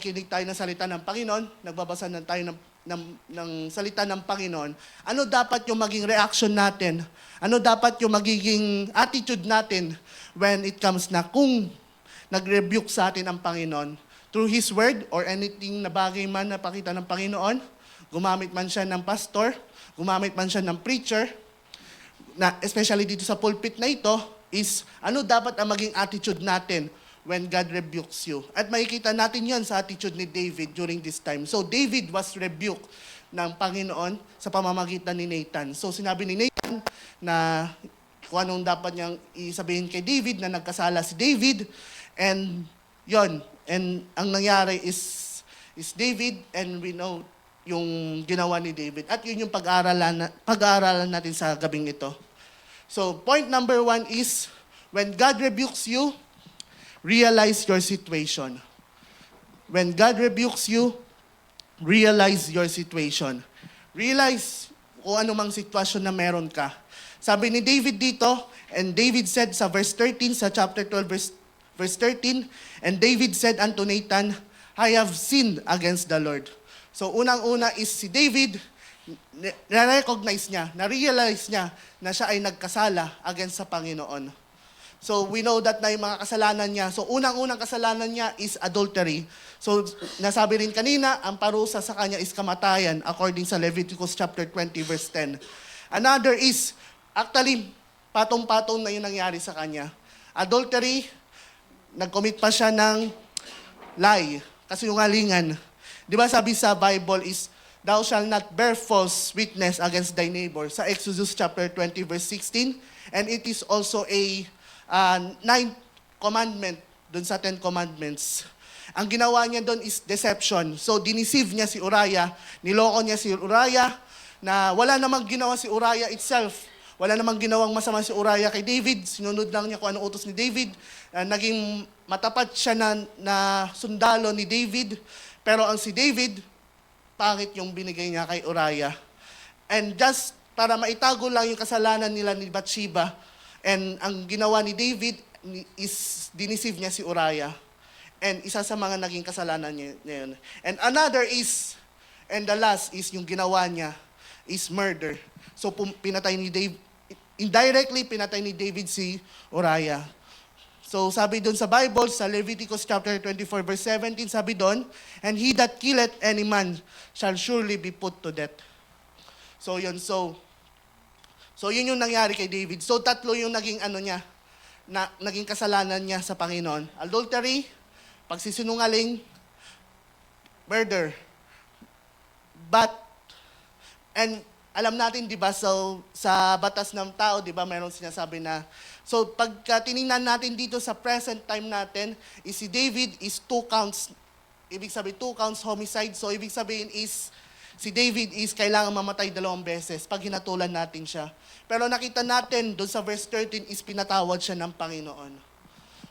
nakikinig tayo ng salita ng Panginoon, nagbabasa na tayo ng salita ng Panginoon, ano dapat yung maging reaction natin? Ano dapat yung magiging attitude natin when it comes na kung nag-rebuke sa atin ang Panginoon through His Word or anything na bagay man na pakita ng Panginoon, gumamit man siya ng pastor, gumamit man siya ng preacher, na especially dito sa pulpit na ito, is ano dapat ang maging attitude natin when God rebukes you. At makikita natin yan sa attitude ni David during this time. So David was rebuked ng Panginoon sa pamamagitan ni Nathan. So sinabi ni Nathan na kung anong dapat niyang isabihin kay David, na nagkasala si David. And yon, and ang nangyari is David, and we know yung ginawa ni David. At yun yung pag-aaralan natin sa gabing ito. So point number 1 is, when God rebukes you, realize your situation. When God rebukes you, realize your situation. Realize kung anumang sitwasyon na meron ka. Sabi ni David dito, and David said sa verse 13, sa chapter 12, verse 13, and David said unto Nathan, I have sinned against the Lord. So unang-una is si David, na-recognize niya, na-realize niya na siya ay nagkasala against sa Panginoon. So we know that na yung mga kasalanan niya. So unang-unang kasalanan niya is adultery. So nasabi rin kanina, ang parusa sa kanya is kamatayan according sa Leviticus chapter 20 verse 10. Another is, actually, patong-patong na yung nangyari sa kanya. Adultery, nag-commit pa siya ng lie, kasinungalingan. Di ba sabi sa Bible is, thou shalt not bear false witness against thy neighbor. Sa Exodus chapter 20 verse 16. And it is also a 9th commandment dun sa 10 commandments. Ang ginawa niya doon is deception. So, diniceive niya si Uriah, niloko niya si Uriah, na wala namang ginawa si Uriah itself. Wala namang ginawang masama si Uriah kay David. Sinunod lang niya kung anong utos ni David. Naging matapat siya na sundalo ni David. Pero ang si David, pangit yung binigay niya kay Uriah. And just para maitago lang yung kasalanan nila ni Bathsheba, and ang ginawa ni David is diniceive niya si Uriah. And isa sa mga naging kasalanan niya yun. And another is, and the last is yung ginawa niya is murder. So pinatay ni David, indirectly pinatay ni David si Uriah. So sabi doon sa Bible, sa Leviticus chapter 24 verse 17, sabi doon, and he that killeth any man shall surely be put to death. So yun, So yun yung nangyari kay David. So tatlo yung naging naging kasalanan niya sa Panginoon. Adultery, pagsisinungaling, murder. And alam natin, di ba, so, sa batas ng tao, di ba, mayroong sinasabi na, so pagka tinignan natin dito sa present time natin, is si David is 2 counts, ibig sabihin 2 counts homicide. So ibig sabihin is, si David is kailangan mamatay 2 beses pag hinatulan natin siya. Pero nakita natin doon sa verse 13 is pinatawad siya ng Panginoon.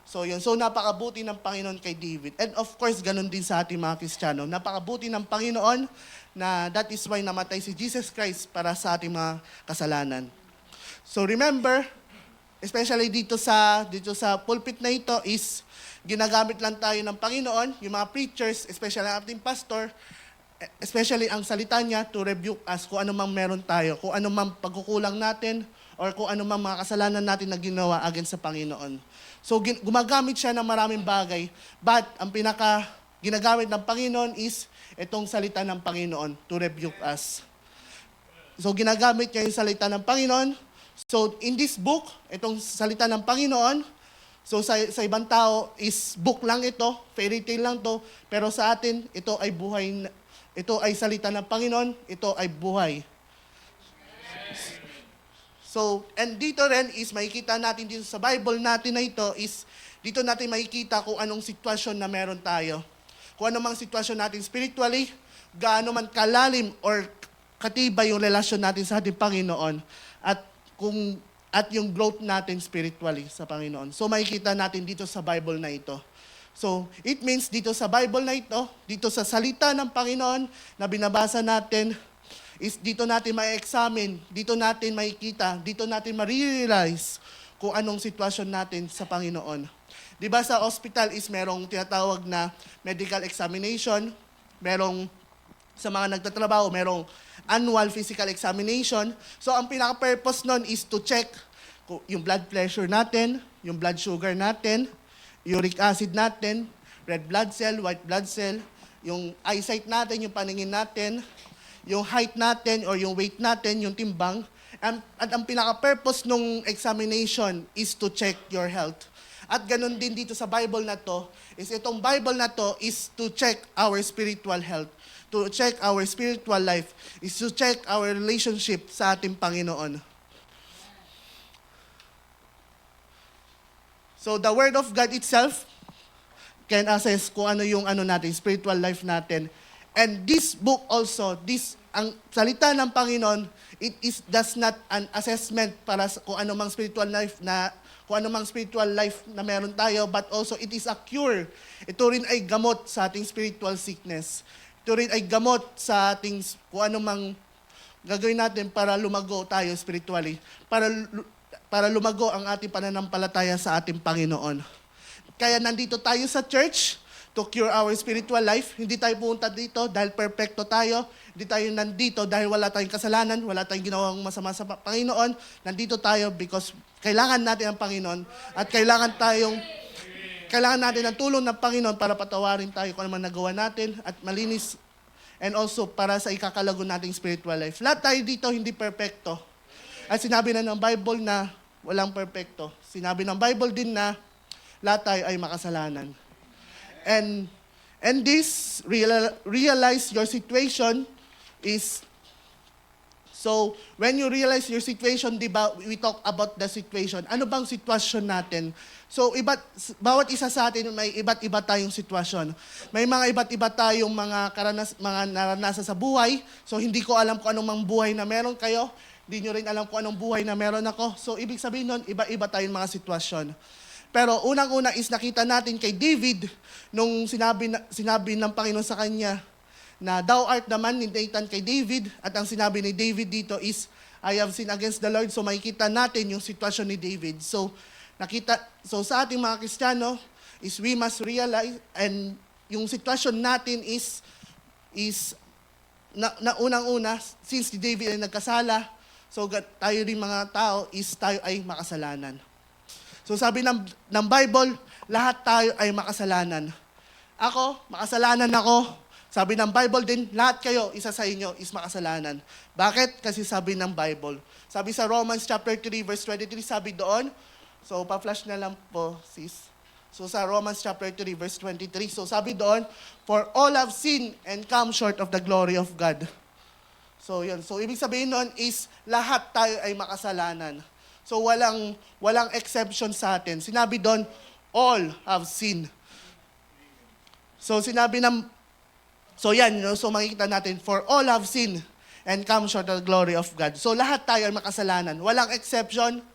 So yun. So napakabuti ng Panginoon kay David. And of course, ganun din sa ating mga Kristiyano. Napakabuti ng Panginoon na that is why namatay si Jesus Christ para sa ating mga kasalanan. So remember, especially dito sa pulpit na ito is ginagamit lang tayo ng Panginoon, yung mga preachers, especially ang ating pastor, especially ang salita niya to rebuke us kung ano mang meron tayo, kung ano mang pagkukulang natin, or kung ano mang mga kasalanan natin na ginawa against sa Panginoon. So gumagamit siya ng maraming bagay, but ang ginagamit ng Panginoon is itong salita ng Panginoon to rebuke us. So ginagamit niya yung salita ng Panginoon. So in this book, itong salita ng Panginoon, so sa ibang tao is book lang ito, fairy tale lang to, pero sa atin ito ay buhay. Ito ay salita ng Panginoon, ito ay buhay. So, and dito rin is makikita natin dito sa Bible natin na ito is dito natin makikita kung anong sitwasyon na meron tayo. Kung anong sitwasyon natin spiritually, gaano man kalalim or katibay yung relasyon natin sa ating Panginoon at yung growth natin spiritually sa Panginoon. So makikita natin dito sa Bible na ito. So, it means dito sa Bible na ito, dito sa salita ng Panginoon na binabasa natin, is dito natin ma-examine, dito natin makikita, dito natin ma-realize kung anong sitwasyon natin sa Panginoon. Di ba sa hospital is merong tinatawag na medical examination, merong sa mga nagtatrabaho, merong annual physical examination. So ang pinaka-purpose nun is to check yung blood pressure natin, yung blood sugar natin, uric acid natin, red blood cell, white blood cell, yung eyesight natin, yung paningin natin, yung height natin or yung weight natin, yung timbang. At ang pinaka-purpose nung examination is to check your health. At ganun din dito sa Bible na to, is itong Bible na to is to check our spiritual health, to check our spiritual life, is to check our relationship sa ating Panginoon. So the Word of God itself can assess kung ano yung natin, spiritual life natin. And this book also, ang salita ng Panginoon, does not an assessment para sa kung ano mang spiritual life na meron tayo, but also it is a cure. Ito rin ay gamot sa ating spiritual sickness. Ito rin ay gamot sa ating kung ano mang gagawin natin para lumago tayo spiritually, para lumago ang ating pananampalataya sa ating Panginoon. Kaya nandito tayo sa church to cure our spiritual life. Hindi tayo pumunta dito dahil perfecto tayo. Hindi tayo nandito dahil wala tayong kasalanan, wala tayong ginawang masama sa Panginoon. Nandito tayo because kailangan natin ang Panginoon at kailangan natin ang tulong ng Panginoon para patawarin tayo kung ano man nagawa natin at malinis, and also para sa ikakalago nating spiritual life. Lahat tayo dito hindi perfecto. At sinabi na ng Bible na walang perfecto. Sinabi ng Bible din na lahat tayo ay makasalanan. And this, realize your situation is, so when you realize your situation, di ba, we talk about the situation. Ano bang sitwasyon natin? So bawat isa sa atin may iba't iba tayong sitwasyon. May mga iba't iba tayong mga naranasan sa buhay. So hindi ko alam kung anong mang buhay na meron kayo. Hindi nyo rin alam kung anong buhay na meron ako. So ibig sabihin nun, iba-iba tayong mga sitwasyon. Pero unang-una is nakita natin kay David, nung sinabi ng Panginoon sa kanya, na thou art the man ni Nathan kay David, at ang sinabi ni David dito is, I have sinned against the Lord. So makikita natin yung sitwasyon ni David. So sa ating mga Kristiyano, is we must realize, and yung sitwasyon natin is na unang-una, since si David ay nagkasala, so tayo rin mga tao is tayo ay makasalanan. So sabi ng Bible, lahat tayo ay makasalanan. Ako, makasalanan ako. Sabi ng Bible din, lahat kayo, isa sa inyo, is makasalanan. Bakit? Kasi sabi ng Bible. Sabi sa Romans chapter 3, verse 23, sabi doon, so pa-flash na lang po, sis. So sa Romans chapter 3, verse 23, so sabi doon, for all have sinned and come short of the glory of God. So yun. So ibig sabihin noon is, lahat tayo ay makasalanan. So walang exception sa atin. Sinabi doon, all have sinned. So so makikita natin, for all have sinned and come short of the glory of God. So lahat tayo ay makasalanan. Walang exception.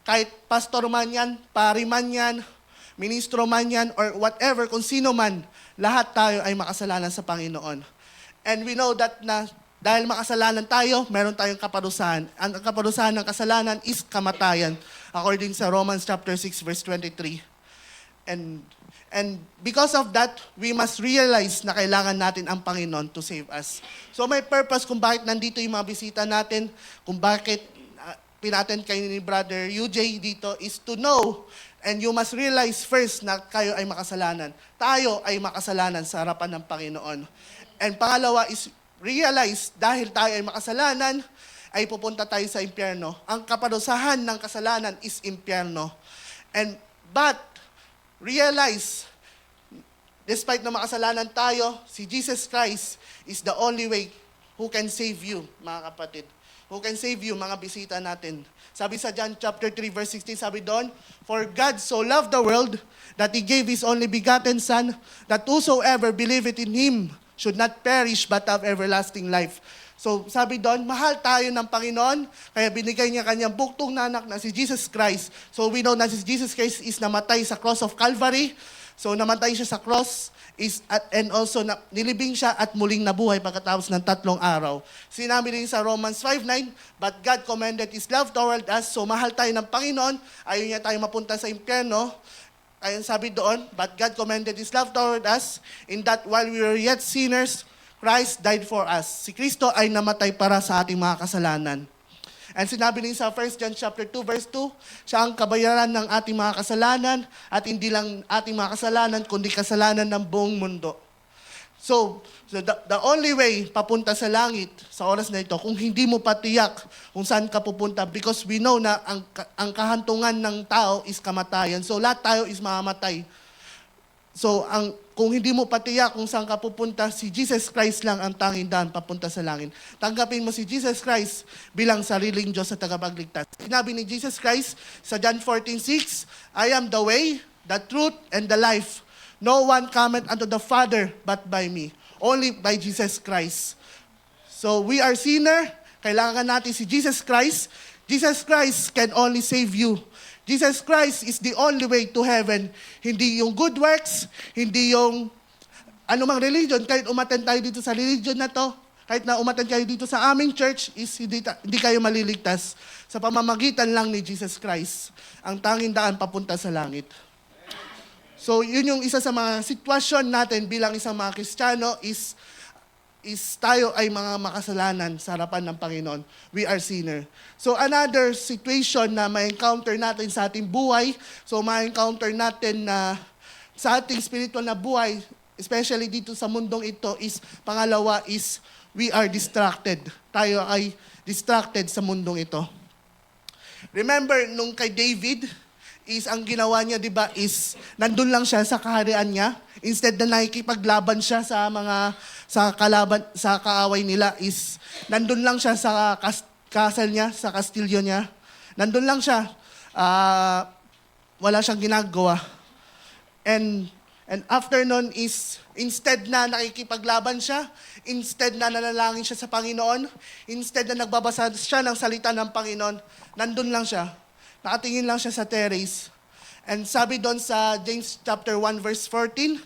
Kahit pastor man yan, pari man yan, ministro man yan, or whatever, kung sino man, lahat tayo ay makasalanan sa Panginoon. And we know that na dahil makasalanan tayo, meron tayong kaparusahan. Ang kaparusahan ng kasalanan is kamatayan, according sa Romans chapter 6, verse 23. And because of that, we must realize na kailangan natin ang Panginoon to save us. So may purpose kung bakit nandito yung mga bisita natin, kung bakit pinaten kayo ni Brother UJ dito is to know, and you must realize first na kayo ay makasalanan. Tayo ay makasalanan sa harapan ng Panginoon. And pangalawa is realize, dahil tayo ay makasalanan, ay pupunta tayo sa impyerno. Ang kaparusahan ng kasalanan is impyerno. But realize, despite na makasalanan tayo, si Jesus Christ is the only way who can save you, mga kapatid. Who can save you, mga bisita natin. Sabi sa John chapter 3, verse 16, sabi doon, for God so loved the world that He gave His only begotten Son, that whosoever believeth in Him should not perish but have everlasting life. So sabi doon, mahal tayo ng Panginoon, kaya binigay niya kanyang buktong na anak na si Jesus Christ. So we know na si Jesus Christ is namatay sa cross of Calvary. So namatay siya sa cross, and also nilibing siya at muling nabuhay pagkatapos ng 3 araw. Sinabi rin sa Romans 5:9, but God commended His love toward us. So mahal tayo ng Panginoon, ayaw niya tayo mapunta sa impyerno. Ayun sabi doon, but God commended His love toward us in that while we were yet sinners, Christ died for us. Si Kristo ay namatay para sa ating mga kasalanan. And sinabi din sa 1 John chapter 2 verse 2, siya ang kabayaran ng ating mga kasalanan at hindi lang ating mga kasalanan, kundi kasalanan ng buong mundo. So the only way papunta sa langit sa oras na ito, kung hindi mo patiyak kung saan ka pupunta, because we know na ang kahantungan ng tao is kamatayan. So lahat tayo is mamamatay. So kung hindi mo patiyak kung saan ka pupunta, si Jesus Christ lang ang tanging daan papunta sa langit. Tanggapin mo si Jesus Christ bilang sariling Diyos sa tagapagligtas. Sinabi ni Jesus Christ sa John 14:6, I am the way, the truth, and the life. No one cometh unto the Father but by me. Only by Jesus Christ. So we are sinner. Kailangan natin si Jesus Christ. Jesus Christ can only save you. Jesus Christ is the only way to heaven. Hindi yung good works, hindi yung anumang religion. Kahit umattend tayo dito sa religion na to, kahit na umattend kayo dito sa aming church, is hindi kayo maliligtas. Sa pamamagitan lang ni Jesus Christ, ang tanging daan papunta sa langit. So, yun yung isa sa mga sitwasyon natin bilang isang mga Kristiyano is tayo ay mga makasalanan sa harapan ng Panginoon. We are sinner. So, another situation na ma-encounter natin sa ating buhay, so ma-encounter natin na sa ating spiritual na buhay, especially dito sa mundong ito, is pangalawa is we are distracted. Tayo ay distracted sa mundong ito. Remember, nung kay David, is ang ginawa niya, di ba, is nandun lang siya sa kaharian niya. Instead na nakikipaglaban siya sa kaaway nila, is nandun lang siya sa castle niya, sa kastilyo niya. Nandun lang siya. Wala siyang ginagawa. And after nun is, instead na nakikipaglaban siya, instead na nanalangin siya sa Panginoon, instead na nagbabasa siya ng salita ng Panginoon, nandun lang siya. Nakatingin lang siya sa terrace. And sabi doon sa James chapter 1 verse 14,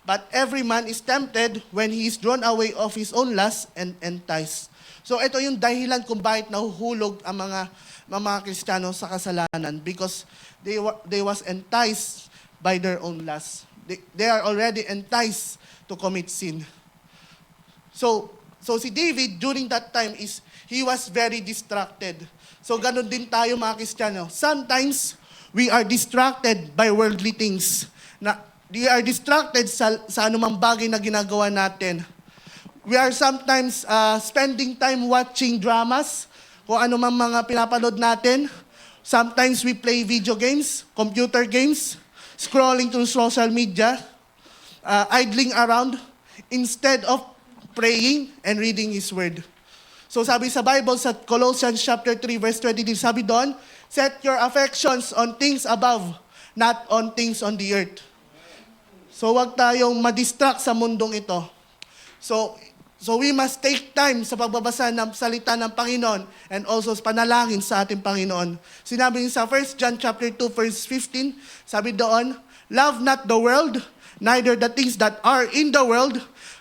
but every man is tempted when he is drawn away of his own lust and enticed. So ito yung dahilan kung bakit nahuhulog ang mga Kristiyano sa kasalanan, because they was enticed by their own lust. They are already enticed to commit sin. So si David during that time is he was very distracted. So ganun din tayo mga Kristiyano. Sometimes we are distracted by worldly things. We are distracted sa anumang bagay na ginagawa natin. We are sometimes spending time watching dramas, kung anumang mga pinapanood natin. Sometimes we play video games, computer games, scrolling through social media, idling around, instead of praying and reading His Word. So sabi sa Bible, sa Colossians chapter 3, verse 23, sabi doon, set your affections on things above, not on things on the earth. So wag tayong madistract sa mundong ito. So we must take time sa pagbabasa ng salita ng Panginoon and also sa panalangin sa ating Panginoon. Sinabi niya sa 1 John chapter 2, verse 15, sabi doon, love not the world, neither the things that are in the world.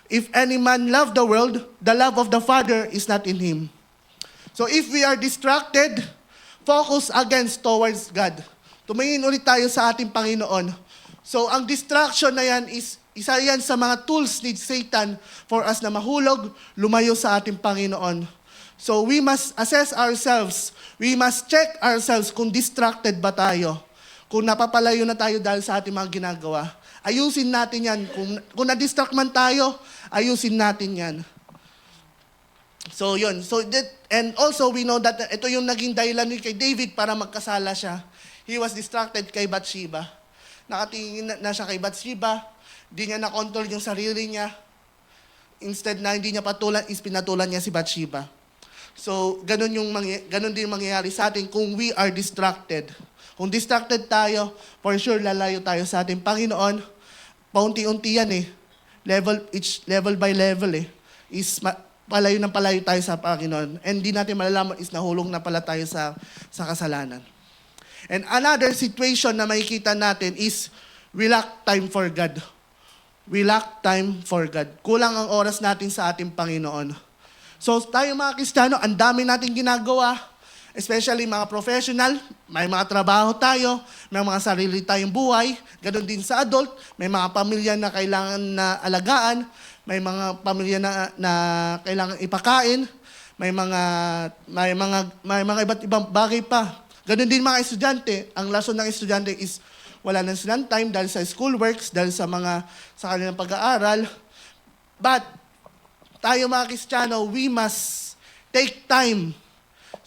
If any man love the world, the love of the Father is not in him. So if we are distracted, focus against towards God. Tumingin ulit tayo sa ating Panginoon. So ang distraction na yan is isa yan sa mga tools ni Satan for us na mahulog, lumayo sa ating Panginoon. So we must assess ourselves. We must check ourselves kung distracted ba tayo. Kung napapalayo na tayo dahil sa ating mga ginagawa. Ayusin natin yan. Kung na-distract man tayo, ayusin natin yan. So yun. And also we know that ito yung naging dahilan kay David para magkasala siya. He was distracted kay Bathsheba. Nakatingin na siya kay Bathsheba. Hindi niya na-control yung sarili niya. Instead na hindi niya pinatulan niya si Bathsheba. So ganun din mangyayari sa atin kung we are distracted. Kung distracted tayo, for sure lalayo tayo sa ating Panginoon. Paunti-unti yan level by level palayo ng palayo tayo sa Panginoon. And di natin malalaman is nahulog na pala tayo sa kasalanan. And another situation na makikita natin is we lack time for God. We lack time for God. Kulang ang oras natin sa ating Panginoon. So tayo mga Kristiyano, ang dami nating ginagawa. Especially mga professional, may mga trabaho tayo, may mga sarili tayong buhay, ganoon din sa adult, may mga pamilya na kailangan na alagaan, may mga pamilya na kailangan ipakain, may mga iba't ibang bagay pa. Ganoon din mga estudyante, ang lason ng estudyante is wala na silang time dahil sa schoolworks, dahil sa kanilang pag-aaral. But tayo mga Kristiyano, we must take time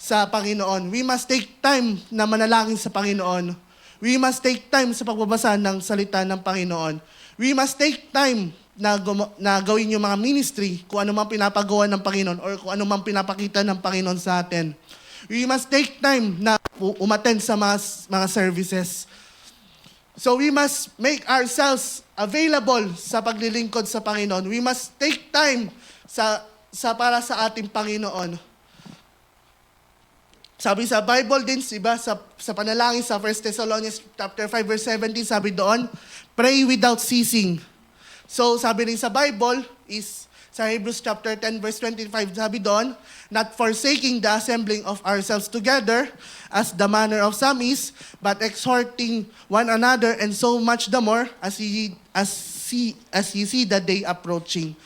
sa Panginoon. We must take time na manalangin sa Panginoon. We must take time sa pagbabasa ng salita ng Panginoon. We must take time na gawin yung mga ministry, kung ano mang pinapagawa ng Panginoon or kung ano mang pinapakita ng Panginoon sa atin. We must take time na umattend sa mga services. So we must make ourselves available sa paglilingkod sa Panginoon. We must take time para sa ating Panginoon. Sabi sa Bible din, diba, sa panalangin sa 1 Thessalonians chapter 5 verse 17, sabi doon, pray without ceasing. So sabi rin sa Bible is sa Hebrews chapter 10 verse 25, sabi doon, not forsaking the assembling of ourselves together as the manner of some is, but exhorting one another, and so much the more as ye see the day approaching.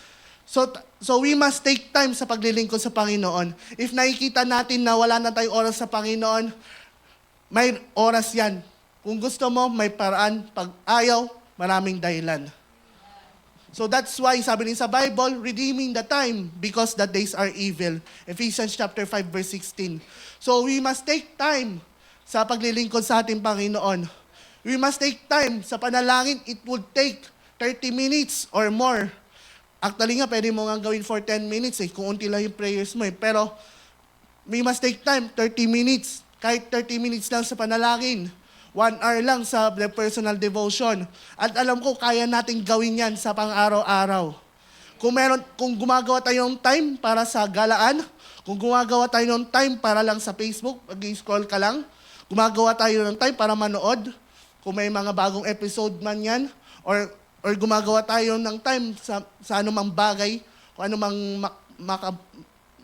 So we must take time sa paglilingkod sa Panginoon. If nakikita natin na wala na tayong oras sa Panginoon, may oras yan. Kung gusto mo, may paraan. Pag ayaw, maraming dahilan. So that's why sabi rin sa Bible, redeeming the time because the days are evil. Ephesians chapter 5 verse 16. So we must take time sa paglilingkod sa ating Panginoon. We must take time sa panalangin. It would take 30 minutes or more. Actually nga, pwede mo nga gawin for 10 minutes kung unti lang yung prayers mo Pero, we must take time, 30 minutes. Kahit 30 minutes lang sa panalangin. 1 hour lang sa personal devotion. At alam ko, kaya natin gawin yan sa pang-araw-araw. Kung gumagawa tayo ng time para sa galaan, kung gumagawa tayo ng time para lang sa Facebook, mag-scroll ka lang, gumagawa tayo ng time para manood, kung may mga bagong episode man yan, or gumagawa tayo ng time sa anumang bagay, o anumang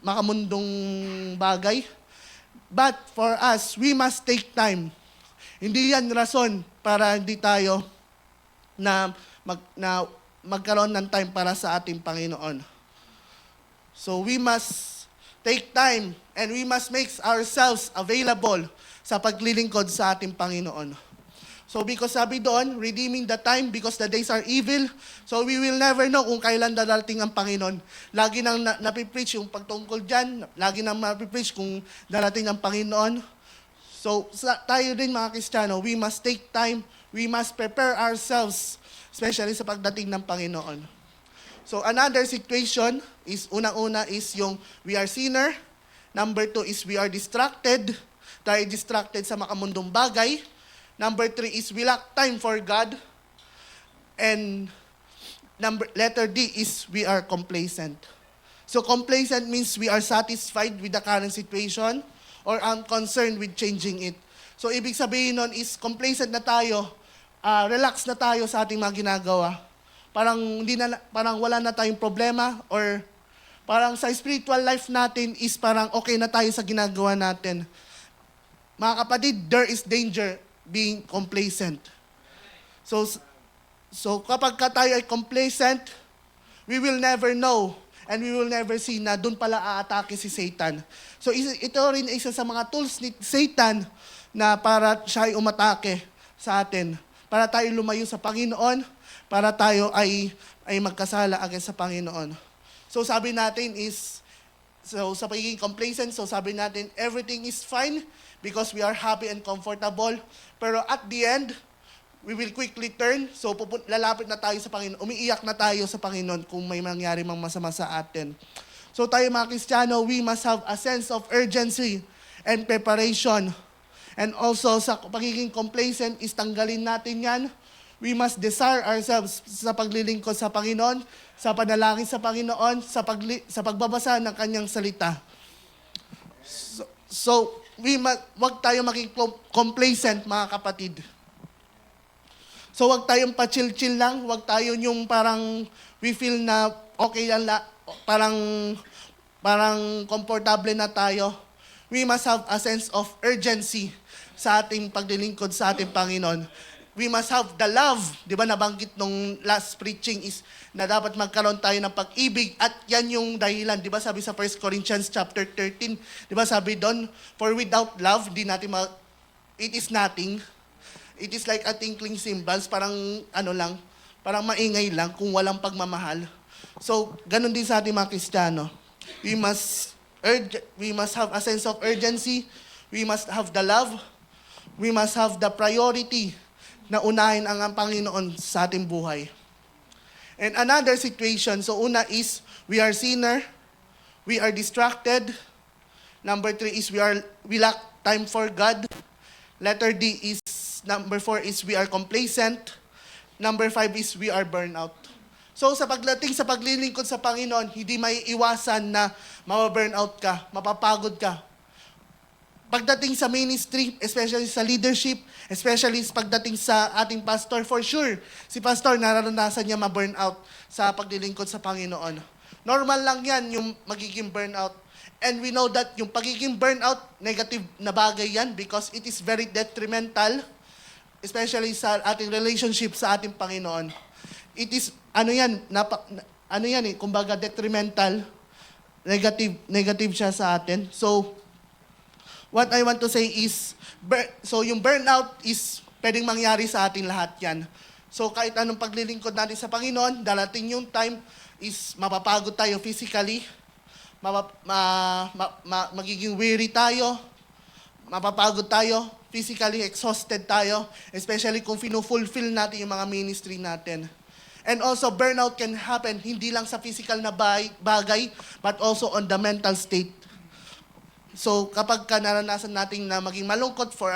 makamundong bagay. But for us, we must take time. Hindi yan rason para hindi tayo magkaroon ng time para sa ating Panginoon. So we must take time and we must make ourselves available sa paglilingkod sa ating Panginoon. So because sabi doon, redeeming the time because the days are evil. So we will never know kung kailan darating ang Panginoon. Lagi nang napipreach yung pagtungkol dyan. Lagi nang napipreach kung darating ang Panginoon. So tayo din mga Kristiyano, we must take time. We must prepare ourselves, especially sa pagdating ng Panginoon. So another situation is, unang-una is yung we are sinner. Number 2 is we are distracted. Tayo distracted sa makamundong bagay. Number 3 is we lack time for God. And letter D is we are complacent. So complacent means we are satisfied with the current situation or unconcerned with changing it. So ibig sabihin nun is complacent na tayo, relax na tayo sa ating mga ginagawa. Parang wala na tayong problema, or parang sa spiritual life natin is parang okay na tayo sa ginagawa natin. Mga kapatid, there is danger being complacent. So kapag tayo ay complacent, we will never know and we will never see na doon pala aatake si Satan. So ito rin isa sa mga tools ni Satan na para siya ay umatake sa atin. Para tayo lumayo sa Panginoon, para tayo ay magkasala against sa Panginoon. So sabi natin is, sa pagiging complacent, so sabi natin, everything is fine because we are happy and comfortable. Pero at the end, we will quickly turn. So lalapit na tayo sa Panginoon. Umiiyak na tayo sa Panginoon kung may mangyari mang masama sa atin. So tayo mga Kristiyano, we must have a sense of urgency and preparation. And also sa pagiging complacent is tanggalin natin yan. We must desire ourselves sa paglilingkod sa Panginoon, sa panalangin sa Panginoon, sa pagbabasa ng Kanyang salita. So wag tayo maging complacent, mga kapatid. So wag tayong pa-chill-chill lang, wag tayo yung parang we feel na okay lang, parang komportable na tayo. we must have a sense of urgency sa ating paglilingkod sa ating Panginoon. We must have the love. Di ba nabanggit nung last preaching is na dapat magkaroon tayo ng pag-ibig at yan yung dahilan. Di ba sabi sa 1 Corinthians chapter 13, di ba sabi doon, for without love, it is nothing. It is like a tinkling cymbals, parang parang maingay lang kung walang pagmamahal. So, ganun din sa ating mga Kristiyano. We must have a sense of urgency. We must have the love. We must have the priority na unahin ang Panginoon sa ating buhay. And another situation, so una is, we are sinner, we are distracted. Number 3 is, we lack time for God. Letter D is, number 4 is, we are complacent. Number 5 is, we are burnout. So sa pagdating sa paglilingkod sa Panginoon, hindi may iwasan na mababurnout ka, mapapagod ka. Pagdating sa ministry, especially sa leadership, especially pagdating sa ating pastor, for sure, si pastor nararanasan niya ma-burnout sa paglilingkod sa Panginoon. Normal lang yan, yung magiging burnout. And we know that yung pagiging burnout, negative na bagay yan because it is very detrimental, especially sa ating relationship sa ating Panginoon. It is, kumbaga detrimental, negative siya sa atin. So, what I want to say is, yung burnout is pwedeng mangyari sa ating lahat yan. So kahit anong paglilingkod natin sa Panginoon, darating yung time is mapapagod tayo physically, magiging weary tayo, mapapagod tayo, physically exhausted tayo, especially kung fulfill natin yung mga ministry natin. And also, burnout can happen hindi lang sa physical na bagay, but also on the mental state. So kapag naranasan natin na maging malungkot for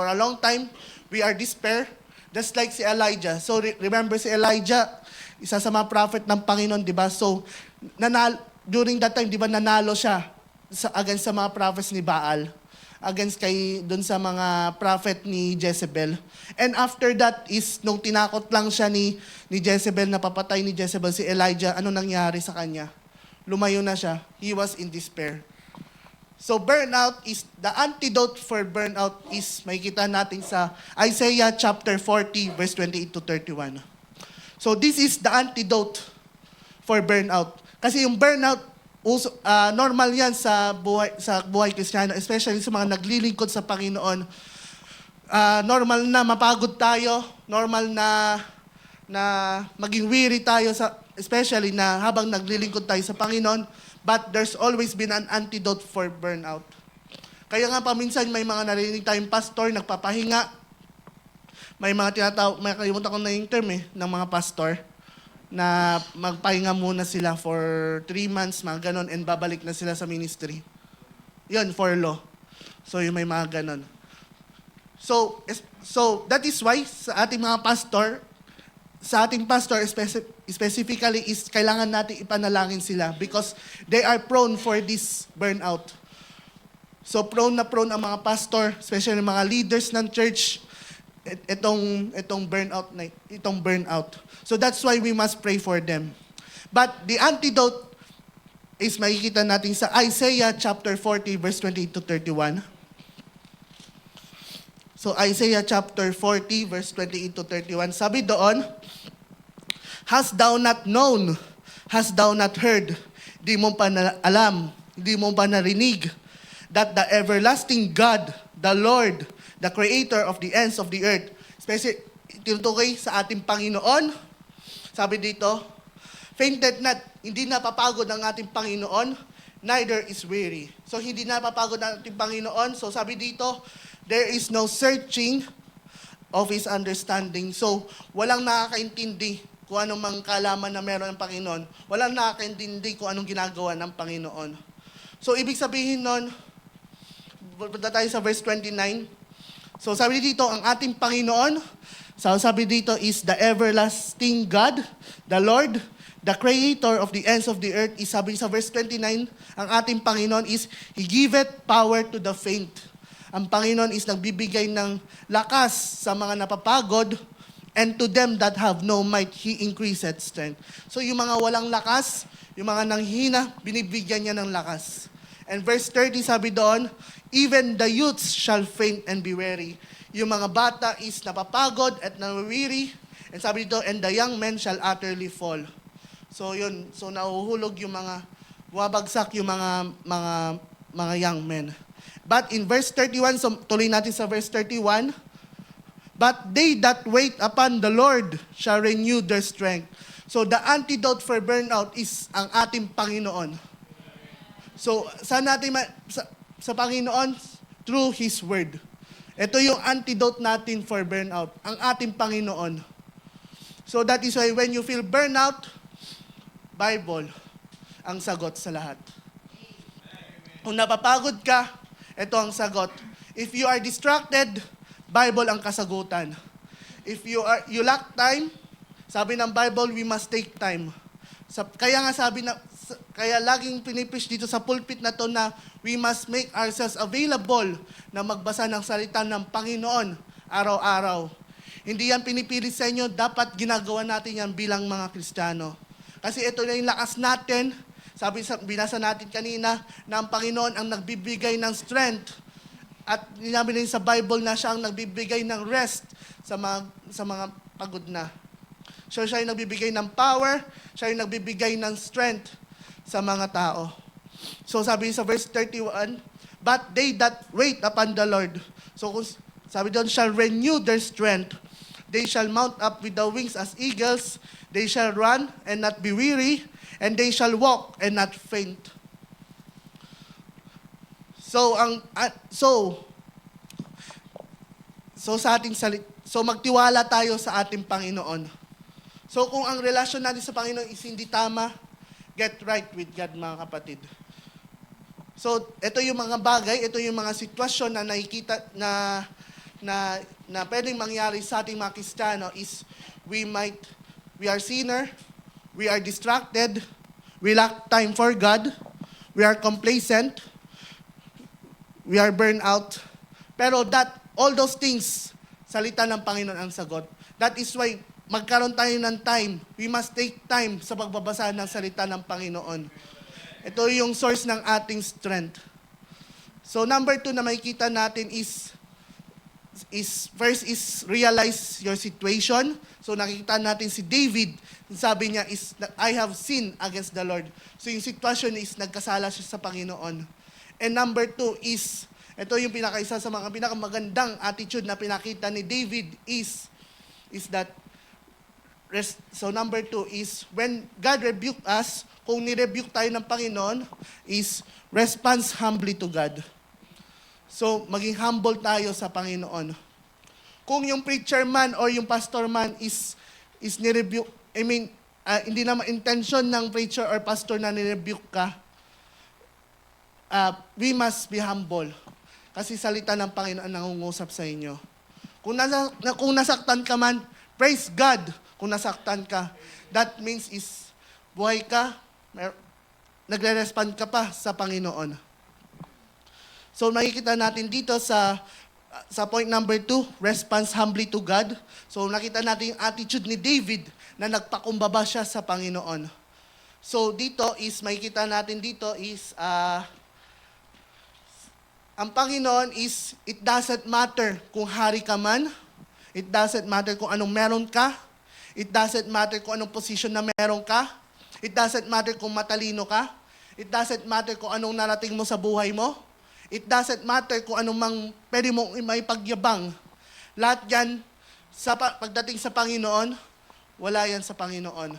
a long time, we are despair, just like si Elijah. So remember si Elijah, isa sa mga prophet ng Panginoon, di ba? So during that time, di ba nanalo siya against sa mga prophets ni Baal, against doon sa mga prophet ni Jezebel. And after that is, nung tinakot lang siya ni Jezebel, napapatay ni Jezebel si Elijah, ano nangyari sa kanya? Lumayo na siya. He was in despair. So burnout is, the antidote for burnout is, makikita natin sa Isaiah chapter 40, verse 28 to 31. So this is the antidote for burnout. Kasi yung burnout, normal yan sa buhay Kristiyano, especially sa mga naglilingkod sa Panginoon. Normal na mapagod tayo, normal na maging weary tayo, especially na habang naglilingkod tayo sa Panginoon. But there's always been an antidote for burnout. Kaya nga paminsan may mga narinig tayong pastor, nagpapahinga. May mga kalimutan ko na yung term ng mga pastor, na magpahinga muna sila for 3 months, mga ganon, and babalik na sila sa ministry. Yun, for law. So yung may mga ganon. So that is why sa ating mga pastor, specifically is kailangan natin ipanalangin sila because they are prone for this burnout. So prone ang mga pastor, especially mga leaders ng church, itong burnout. So that's why we must pray for them. But the antidote is makikita natin sa Isaiah chapter 40 verse 28 to 31. So Isaiah chapter 40 verse 28 to 31, sabi doon, "Hast thou not known? Hast thou not heard? Di mo pa alam, di mo pa narinig that the everlasting God, the Lord, the creator of the ends of the earth," tinutukoy sa ating Panginoon, sabi dito, "fainted not," hindi napapagod ang ating Panginoon, "neither is weary." So hindi napapagod ang ating Panginoon. So sabi dito, there is no searching of His understanding. So walang nakakaintindi kung anong mang kaalaman na meron ng Panginoon. Walang nakakaintindi kung anong ginagawa ng Panginoon. So ibig sabihin nun, punta tayo sa verse 29. So sabi dito, ang ating Panginoon, sabi dito is the everlasting God, the Lord, the creator of the ends of the earth. Sabi sa verse 29, ang ating Panginoon is, He giveth power to the faint. Ang Panginoon is nagbibigay ng lakas sa mga napapagod, and to them that have no might, He increaseth strength. So yung mga walang lakas, yung mga nanghina, binibigyan niya ng lakas. And verse 30 sabi doon, even the youths shall faint and be weary. Yung mga bata is napapagod at nawawiri. And sabi dito, and the young men shall utterly fall. So yun, so nahuhulog yung mga, wabagsak yung mga young men. But in verse 31, so tuloy natin sa verse 31, but they that wait upon the Lord shall renew their strength. So the antidote for burnout is ang ating Panginoon. So saan natin sa Panginoon? Through His Word. Ito yung antidote natin for burnout, ang ating Panginoon. So that is why when you feel burnout, Bible ang sagot sa lahat. Kung napapagod ka, ito ang sagot. If you are distracted, Bible ang kasagutan. If you lack time, sabi ng Bible, we must take time. Kaya nga kaya laging pinipreach dito sa pulpit na to na we must make ourselves available na magbasa ng salita ng Panginoon araw-araw. Hindi yan pinipilit sa inyo, dapat ginagawa natin yan bilang mga Kristiyano. Kasi ito na yung lakas natin. Binasa natin kanina na ang Panginoon ang nagbibigay ng strength. At ninabi rin sa Bible na siya ang nagbibigay ng rest sa mga pagod na. So siya yung nagbibigay ng power, siya yung nagbibigay ng strength sa mga tao. So sabi sa verse 31, but they that wait upon the Lord. So sabi doon, shall renew their strength. They shall mount up with the wings as eagles. They shall run and not be weary. And they shall walk and not faint. So magtiwala tayo sa ating Panginoon. So kung ang relasyon natin sa Panginoon is hindi tama, get right with God, mga kapatid. So ito yung mga bagay, ito yung mga sitwasyon na nakikita na pwedeng mangyari sa ating mga Kristiyano is we are sinner, we are distracted, we lack time for God, we are complacent, we are burned out. Pero all those things, salita ng Panginoon ang sagot. That is why magkaroon tayo ng time. We must take time sa pagbabasa ng salita ng Panginoon. Ito yung source ng ating strength. So number 2 na makikita natin is first is realize your situation. So nakikita natin si David, sabi niya is I have sinned against the Lord. So yung sitwasyon is nagkasala siya sa Panginoon. And number 2 is, ito yung pinakaisa sa mga pinakamagandang attitude na pinakita ni David is that, so number 2 is when God rebuke us, kung ni-rebuke tayo ng Panginoon, is response humbly to God. So, maging humble tayo sa Panginoon. Kung yung preacher man or yung pastor man is ni-rebuke, hindi naman intention ng preacher or pastor na ni-rebuke ka, we must be humble. Kasi salita ng Panginoon ang nangungusap sa inyo. Kung nasaktan ka man, praise God kung nasaktan ka. That means is buhay ka, nagre-respond ka pa sa Panginoon. So makikita natin dito sa point number 2, response humbly to God. So nakita natin yung attitude ni David na nagpakumbaba siya sa Panginoon. So dito is, makikita natin dito is, ang Panginoon is, it doesn't matter kung hari ka man, it doesn't matter kung anong meron ka, it doesn't matter kung anong position na meron ka, it doesn't matter kung matalino ka, it doesn't matter kung anong narating mo sa buhay mo, it doesn't matter kung anong pwede mong maipagyabang. Lahat yan, pagdating sa Panginoon, wala yan sa Panginoon.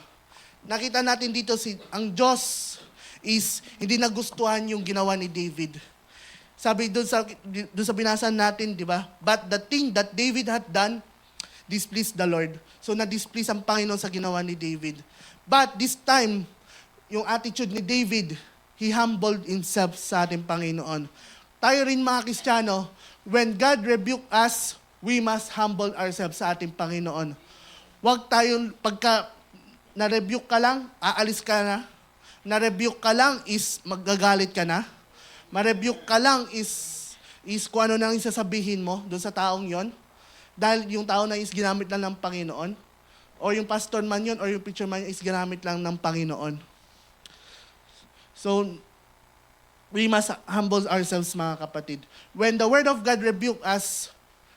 Nakita natin dito, ang Diyos is hindi nagustuhan yung ginawa ni David. Sabi doon sa binasa natin, di ba? But the thing that David had done, displeased the Lord. So na-displease ang Panginoon sa ginawa ni David. But this time, yung attitude ni David, he humbled himself sa ating Panginoon. Tayo rin mga Kristiyano, when God rebuke us, we must humble ourselves sa ating Panginoon. Huwag tayong, pagka na-rebuke ka lang, aalis ka na. Na-rebuke ka lang is magagalit ka na. Ma-rebuke ka lang is kung ano nang sasabihin mo doon sa taong yon. Dahil yung tao na is ginamit lang ng Panginoon. O yung pastor man yon or yung preacher man is ginamit lang ng Panginoon. So, we must humble ourselves, mga kapatid. When the Word of God rebuke us,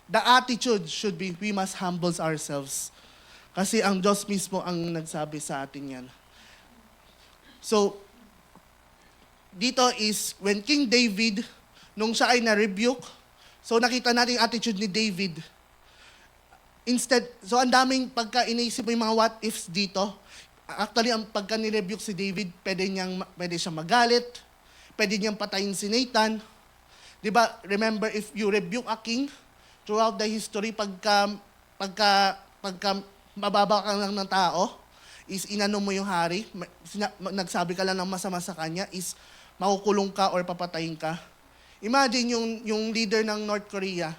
the attitude should be, we must humble ourselves. Kasi ang Diyos mismo ang nagsabi sa atin yan. So, dito is, when King David, nung siya ay na-rebuke, so nakita natin yung attitude ni David. Instead, so ang daming pagka iniisip mo yung mga what ifs dito, actually, ang pagka ni-rebuke si David, pwede siyang magalit, pwede niyang patayin si Nathan. Diba, remember, if you rebuke a king, throughout the history, pagka mababa ka lang ng tao, is inano mo yung hari, nagsabi ka lang ng masama sa kanya, is makukulong ka or papatayin ka. Imagine yung leader ng North Korea,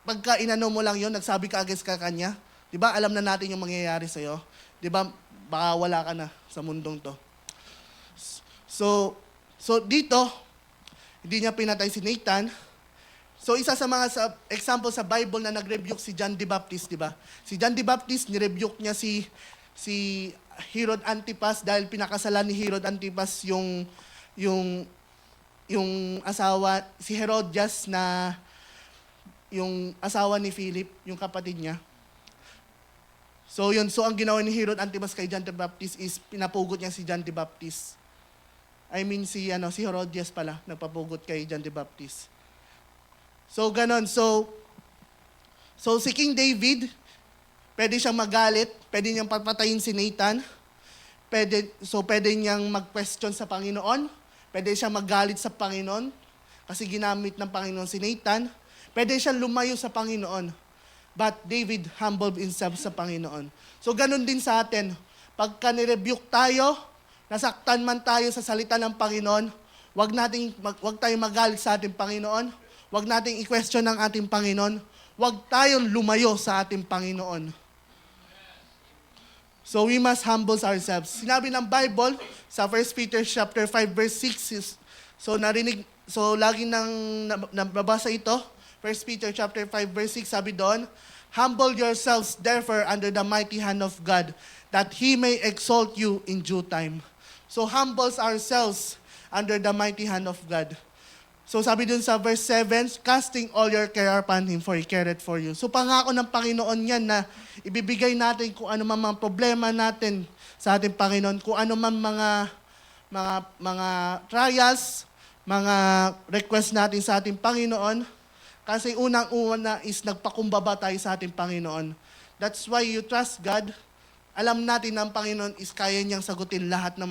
pagka inano mo lang yun, nagsabi ka against ka kanya, di ba alam na natin yung mangyayari sa'yo? Di ba baka wala ka na sa mundong to. So dito, hindi niya pinatay si Nathan. So isa sa mga example sa Bible na nag-rebuke si John the Baptist, di ba? Si John the Baptist, ni-rebuke niya si Herod Antipas dahil pinakasalan ni Herod Antipas yung asawa, si Herodias na yung asawa ni Philip, yung kapatid niya. So ang ginawa ni Herod Antipas kay John the Baptist is pinapugot niya si John the Baptist. I mean si Herodias pala, nagpapugot kay John the Baptist. So ganon, so si King David, pwede siyang magalit, pwede niyang papatayin si Nathan, pwede niyang mag-question sa Panginoon, pwede siyang magalit sa Panginoon, kasi ginamit ng Panginoon si Nathan, pwede siyang lumayo sa Panginoon. But David humbled himself sa Panginoon. So ganun din sa atin. Pagka nirebuke tayo, nasaktan man tayo sa salita ng Panginoon, wag tayong magalit sa ating Panginoon, wag nating i-question ng ating Panginoon, wag tayong lumayo sa ating Panginoon. So we must humble ourselves. Sinabi ng Bible sa 1 Peter chapter 5 verse 6, so lagi nang nababasa ito, 1 Peter chapter 5 verse 6, sabi doon, humble yourselves therefore under the mighty hand of God, that He may exalt you in due time. So humble ourselves under the mighty hand of God. So sabi dun sa verse 7, casting all your care upon Him, for He careth for you. So pangako ng Panginoon yan na ibibigay natin kung ano man mga problema natin sa ating Panginoon, kung ano man mga trials, mga request natin sa ating Panginoon. Kasi unang-una is nagpakumbaba tayo sa ating Panginoon. That's why you trust God. Alam natin na ang Panginoon is kaya niyang sagutin lahat ng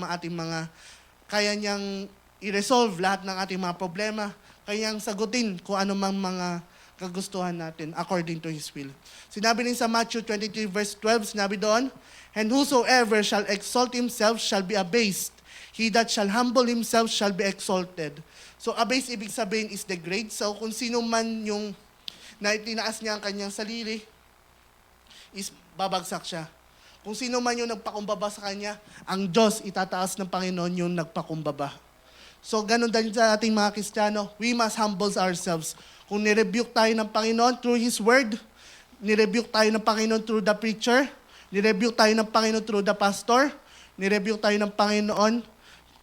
kaya niyang i-resolve lahat ng ating mga problema. Kaya niyang sagutin kung ano mang mga kagustuhan natin according to His will. Sinabi din sa Matthew 23 verse 12, sinabi doon, and whosoever shall exalt himself shall be abased. He that shall humble himself shall be exalted. So abase ibig sabihin is degrade. So kung sino man yung na itinaas niya ang kanyang sarili, is babagsak siya. Kung sino man yung nagpakumbaba sa kanya, ang Diyos itataas ng Panginoon yung nagpakumbaba. So ganun din sa ating mga Kristiyano, we must humble ourselves. Kung nirebuke tayo ng Panginoon through His Word, nirebuke tayo ng Panginoon through the preacher, nirebuke tayo ng Panginoon through the pastor, nirebuke tayo ng Panginoon,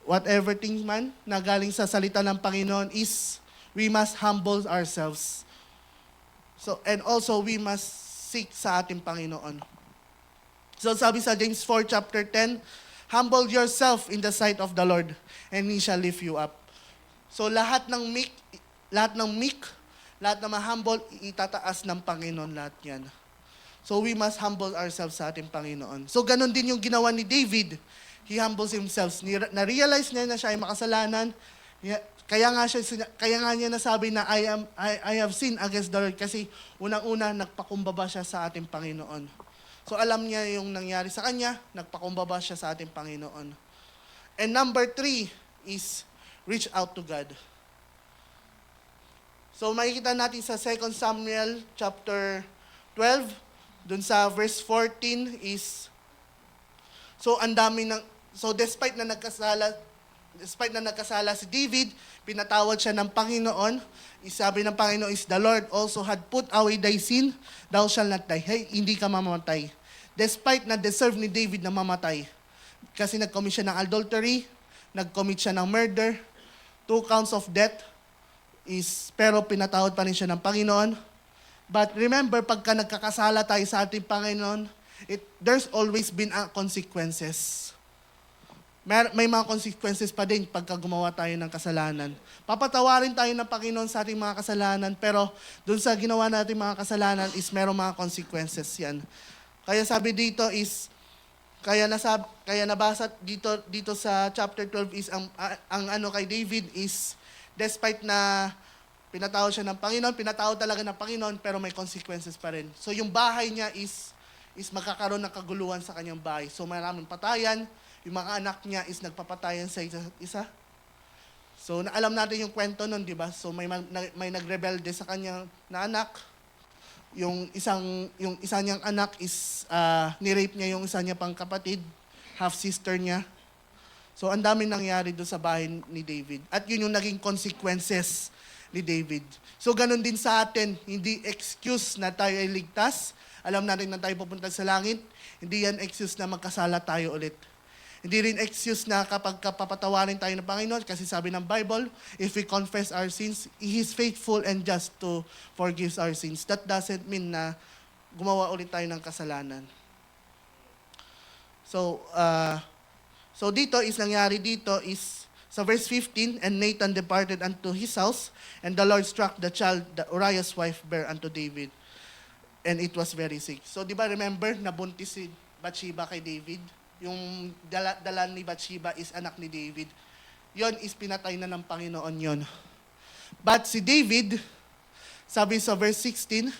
whatever thing man na galing sa salita ng Panginoon is, we must humble ourselves. So, and also, we must seek sa ating Panginoon. So, sabi sa James 4, chapter 10, humble yourself in the sight of the Lord, and He shall lift you up. So, lahat ng meek, lahat na ma-humble, itataas ng Panginoon lahat yan. So, we must humble ourselves sa ating Panginoon. So, ganun din yung ginawa ni David. He humbles himself. Na-realize niya na siya ay makasalanan. Kaya nga niya nasabi na I have sinned against the Lord kasi unang-una nagpakumbaba siya sa ating Panginoon. So alam niya yung nangyari sa kanya, nagpakumbaba siya sa ating Panginoon. And number 3 is reach out to God. So makikita natin sa 2 Samuel chapter 12, dun sa verse 14 is, so ang dami despite na nagkasala si David, pinatawad siya ng Panginoon. Sabi ng Panginoon is, the Lord also had put away thy sin, thou shalt not die. Hey, hindi ka mamamatay. Despite na deserve ni David na mamatay. Kasi nag-commit siya ng adultery, nag-commit siya ng murder. 2 counts of death pero pinatawad pa rin siya ng Panginoon. But remember, pagka nagkakasala tayo sa ating Panginoon, there's always been consequences. May mga consequences pa din pagka gumawa tayo ng kasalanan. Papatawarin tayo ng Panginoon sa ating mga kasalanan, pero dun sa ginawa natin mga kasalanan is merong mga consequences yan. Kaya sabi dito is, kaya nabasa dito sa chapter 12 is ang ano kay David is, despite na pinatawad siya ng Panginoon, pinatawad talaga ng Panginoon, pero may consequences pa rin. So yung bahay niya is magkakaroon ng kaguluhan sa kanyang bahay. So maraming patayan, yung mga anak niya is nagpapatayan sa isa. So alam natin yung kwento nun, di ba? So may nagrebelde sa kanyang na anak. Yung isa niyang anak is ni-rape niya yung isa niya pang kapatid, half-sister niya. So ang daming nangyari doon sa bahay ni David. At yun yung naging consequences ni David. So ganun din sa atin, hindi excuse na tayo ay ligtas. Alam natin na tayo pupunta sa langit. Hindi yan excuse na magkasala tayo ulit. Hindi rin excuse na kapag papatawarin tayo ng Panginoon, kasi sabi ng Bible, if we confess our sins, He is faithful and just to forgive our sins. That doesn't mean na gumawa ulit tayo ng kasalanan. So dito nangyari dito is, sa verse 15, and Nathan departed unto his house, and the Lord struck the child that Uriah's wife bare unto David, and it was very sick. So di ba remember, nabuntis si Bathsheba kay David? Yung dala ni Bathsheba is anak ni David. Yon is pinatay na ng Panginoon yon. But si David, sabi sa verse 16,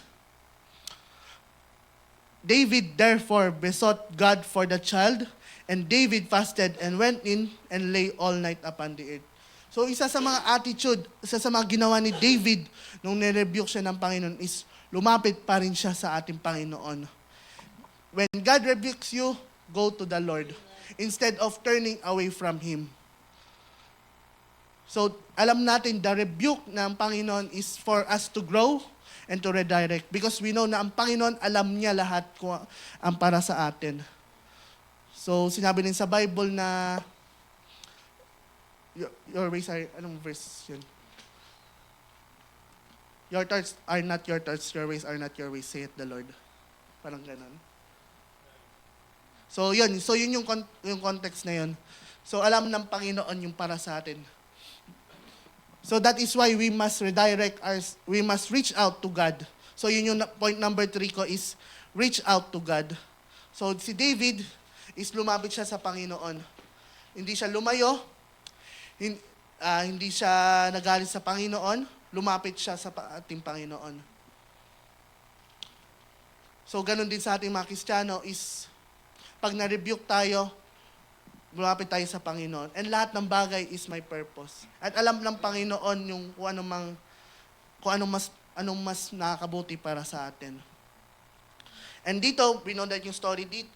David therefore besought God for the child, and David fasted and went in and lay all night upon the earth. So isa sa mga ginawa ni David nung nirebuke siya ng Panginoon is lumapit pa rin siya sa ating Panginoon. When God rebukes you, go to the Lord instead of turning away from Him. So, alam natin, the rebuke ng Panginoon is for us to grow and to redirect, because we know na ang Panginoon, alam niya lahat kung ang para sa atin. So, sinabi din sa Bible na your ways are, anong verse yun? Your thoughts are not your thoughts, your ways are not your ways, saith the Lord. Parang ganun. So yun yung context na yun. So alam ng Panginoon yung para sa atin. So that is why we must we must reach out to God. So yun yung point number 3 ko is reach out to God. So si David is lumapit siya sa Panginoon. Hindi siya lumayo, hindi siya nagalit sa Panginoon, lumapit siya sa ating Panginoon. So ganun din sa ating mga Kristiyano is pag na-rebuke tayo, lumapit tayo sa Panginoon. And lahat ng bagay is my purpose. At alam ng Panginoon yung kung anong mas nakakabuti para sa atin. And dito, we know that yung story dito,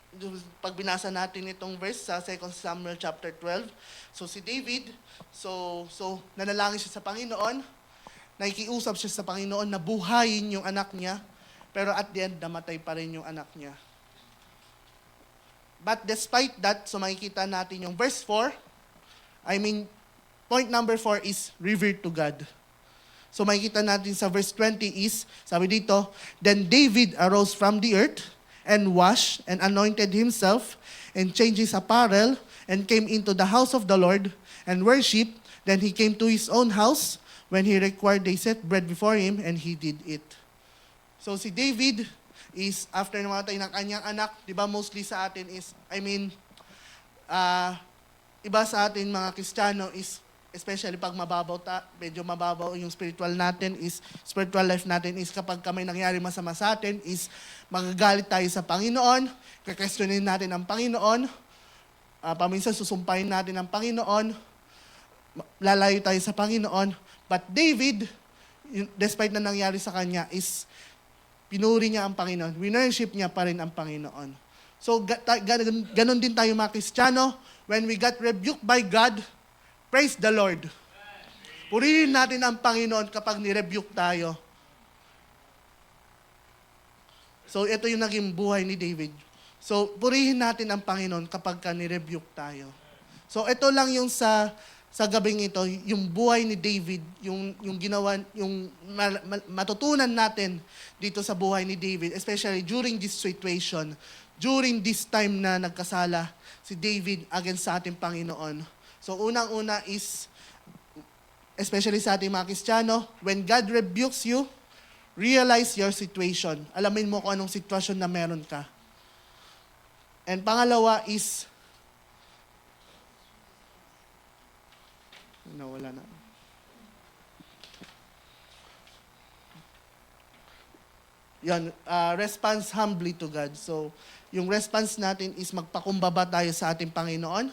pag binasa natin itong verse sa 2 Samuel chapter 12, so si David, so nanalangin siya sa Panginoon, nakikiusap siya sa Panginoon na buhayin yung anak niya, pero at the end, namatay pa rin yung anak niya. But despite that, so makikita natin yung verse 4, point number 4 is revere to God. So makikita natin sa verse 20 is, sabi dito, then David arose from the earth and washed and anointed himself and changed his apparel and came into the house of the Lord and worshiped. Then he came to his own house. When he required, they set bread before him and he did it. So si David is after namatay ng kanyang anak, di ba mostly sa atin is, iba sa atin mga Kristiyano is, especially pag medyo mababaw yung spiritual life natin is kapag may nangyari masama sa atin is magagalit tayo sa Panginoon, kaka-questionin natin ang Panginoon, paminsan susumpahin natin ang Panginoon, lalayo tayo sa Panginoon. But David, despite na nangyari sa kanya, is pinuri niya ang Panginoon. Winership niya pa rin ang Panginoon. So, ganun din tayo mga Kristiyano. When we got rebuked by God, praise the Lord. Purihin natin ang Panginoon kapag ni-rebuke tayo. So, ito yung naging buhay ni David. So, purihin natin ang Panginoon kapag ni-rebuke tayo. So, ito lang yung sa sa gabing ito, yung buhay ni David, yung ginawa, matutunan natin dito sa buhay ni David, especially during this situation, during this time na nagkasala si David against sa ating Panginoon. So unang-una is, especially sa ating mga Kristiyano, when God rebukes you, realize your situation. Alamin mo kung anong sitwasyon na meron ka. And pangalawa is, wala na. Yan, response humbly to God. So, yung response natin is magpakumbaba tayo sa ating Panginoon.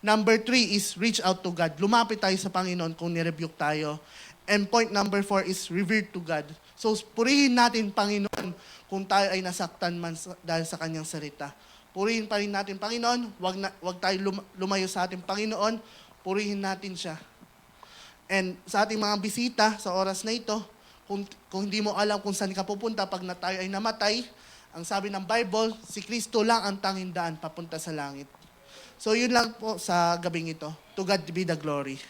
Number 3 is reach out to God. Lumapit tayo sa Panginoon kung nirebuke tayo. And point number 4 is revere to God. So, purihin natin Panginoon kung tayo ay nasaktan man dahil sa kanyang salita. Purihin pa rin natin Panginoon. Wag tayo lumayo sa ating Panginoon. Purihin natin siya. And sa ating mga bisita sa oras na ito, kung hindi mo alam kung saan ka pupunta pag tayo ay namatay, ang sabi ng Bible, si Kristo lang ang tanging daan papunta sa langit. So yun lang po sa gabing ito. To God be the glory.